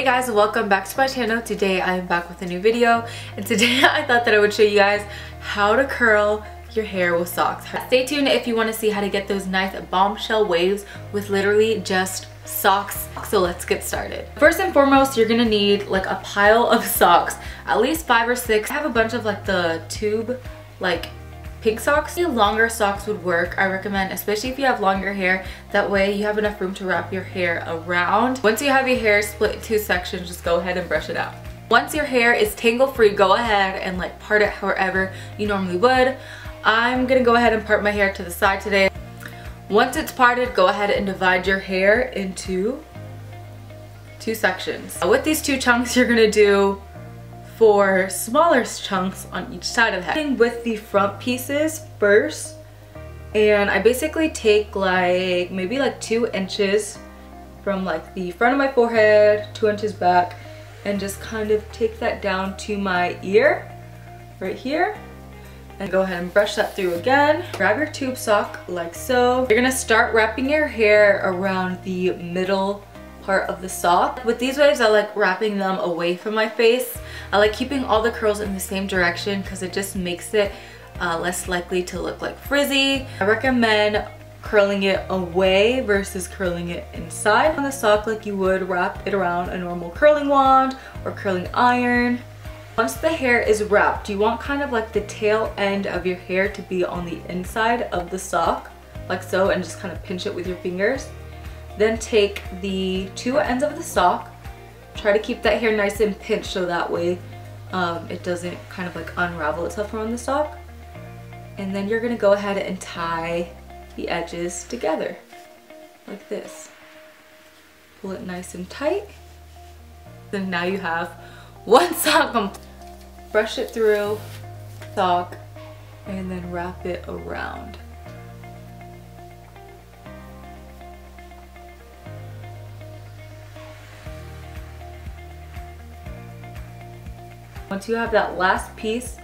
Hey guys, welcome back to my channel. Today I am back with a new video, and today I thought that I would show you guys how to curl your hair with socks. Stay tuned if you want to see how to get those nice bombshell waves with literally just socks. So let's get started. First and foremost, you're gonna need like a pile of socks, at least 5 or 6. I have a bunch of like the tube like pink socks. Longer socks would work, I recommend, especially if you have longer hair. That way you have enough room to wrap your hair around. Once you have your hair split in 2 sections, just go ahead and brush it out. Once your hair is tangle free, go ahead and like part it however you normally would. I'm gonna go ahead and part my hair to the side today. Once it's parted, go ahead and divide your hair into 2 sections. With these 2 chunks, you're gonna do 4 smaller chunks on each side of the head. With the front pieces first, and I basically take like maybe like 2 inches from like the front of my forehead, 2 inches back, and just kind of take that down to my ear right here, and go ahead and brush that through again. Grab your tube sock like so. You're gonna start wrapping your hair around the middle part of the sock. With these waves, I like wrapping them away from my face. I like keeping all the curls in the same direction because it just makes it less likely to look like frizzy. I recommend curling it away versus curling it inside on the sock like you would wrap it around a normal curling wand or curling iron. Once the hair is wrapped, you want kind of like the tail end of your hair to be on the inside of the sock, like so, and just kind of pinch it with your fingers. Then take the 2 ends of the sock, try to keep that hair nice and pinched so that way it doesn't kind of like unravel itself around the sock. And then you're gonna go ahead and tie the edges together like this. Pull it nice and tight. Then now you have 1 sock. Brush it through, sock, and then wrap it around. Once you have that last piece,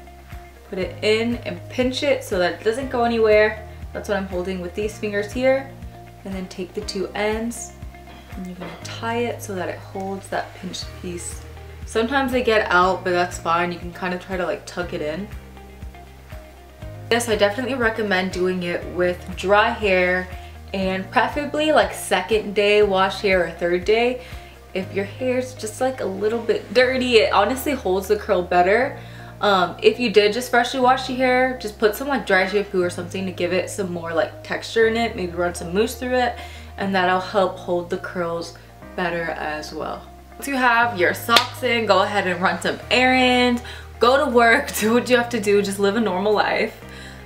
put it in and pinch it so that it doesn't go anywhere. That's what I'm holding with these fingers here. And then take the 2 ends and you're gonna tie it so that it holds that pinched piece. Sometimes they get out, but that's fine. You can kind of try to like tuck it in. Yes, I definitely recommend doing it with dry hair, and preferably like 2nd day wash hair or 3rd day. If your hair's just like a little bit dirty, it honestly holds the curl better. If you did just freshly wash your hair, just put some like dry shampoo or something to give it some more like texture in it. Maybe run some mousse through it, and that'll help hold the curls better as well. Once you have your socks in, go ahead and run some errands, go to work, do what you have to do, just live a normal life.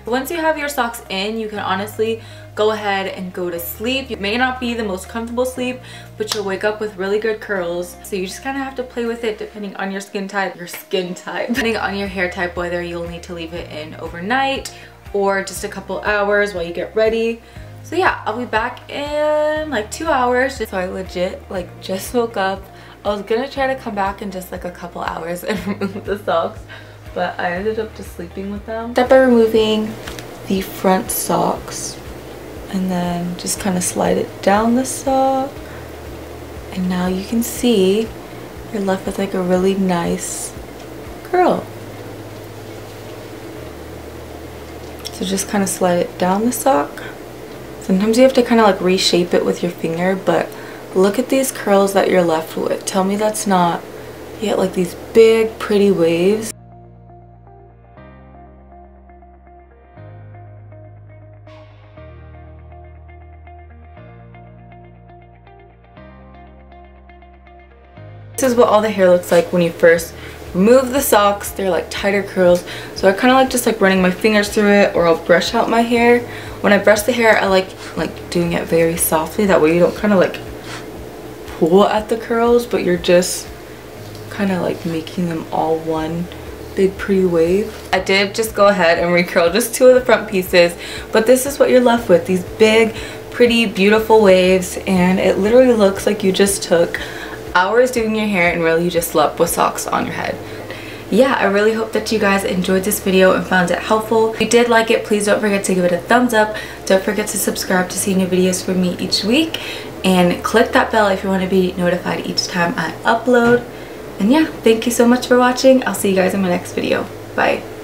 Once you have your socks in, you can honestly go ahead and go to sleep. It may not be the most comfortable sleep, but you'll wake up with really good curls. So you just kind of have to play with it depending on your skin type, depending on your hair type, whether you'll need to leave it in overnight or just a couple hours while you get ready. So yeah, I'll be back in like 2 hours. So I legit like just woke up. I was gonna try to come back in just like a couple hours and remove the socks, but I ended up just sleeping with them. Start by removing the front socks and then just kind of slide it down the sock. And now you can see you're left with like a really nice curl. So just kind of slide it down the sock. Sometimes you have to kind of like reshape it with your finger, but look at these curls that you're left with. Tell me that's not, you get like these big pretty waves. This is what all the hair looks like when you first remove the socks. They're like tighter curls. So I kind of like just like running my fingers through it, or I'll brush out my hair. When I brush the hair, I like doing it very softly. That way you don't kind of like pull at the curls, but you're just kind of like making them all one big pretty wave. I did just go ahead and recurl just 2 of the front pieces, but this is what you're left with, these big pretty beautiful waves, and it literally looks like you just took hours doing your hair and really you just slept with socks on your head. yeah, I really hope that you guys enjoyed this video and found it helpful. If you did like it, please don't forget to give it a thumbs up. Don't forget to subscribe to see new videos from me each week, and click that bell if you want to be notified each time I upload. And yeah, thank you so much for watching. I'll see you guys in my next video. Bye.